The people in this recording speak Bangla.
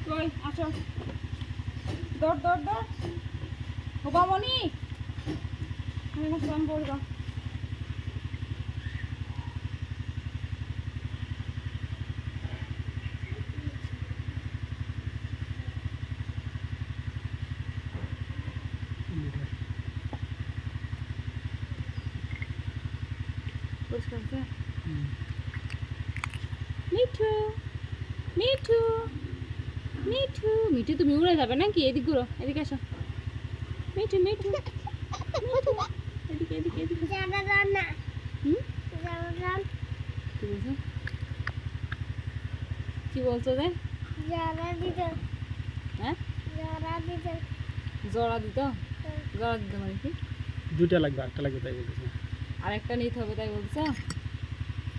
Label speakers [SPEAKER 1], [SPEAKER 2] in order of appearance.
[SPEAKER 1] কই আসো, দৌড় দৌড় দৌড়। ও বামনি, আমি এখন স্নান করবো। মিঠু মিঠু মিঠু মিঠু, তুমি উড়ে যাবে নাকি? এদিক ঘুরো, এদিকে আসো। মিঠু মিঠু মিঠু, এদিকে এদিকে এদিকে। কি বলছো যে? হ্যাঁ, জোড়া দিত। জোড়া দিতে মানে কি?
[SPEAKER 2] দুইটা লাগবে, একটা লাগবে তাই বলতেছে।
[SPEAKER 1] আর একটা নিতে হবে তাই বলছো?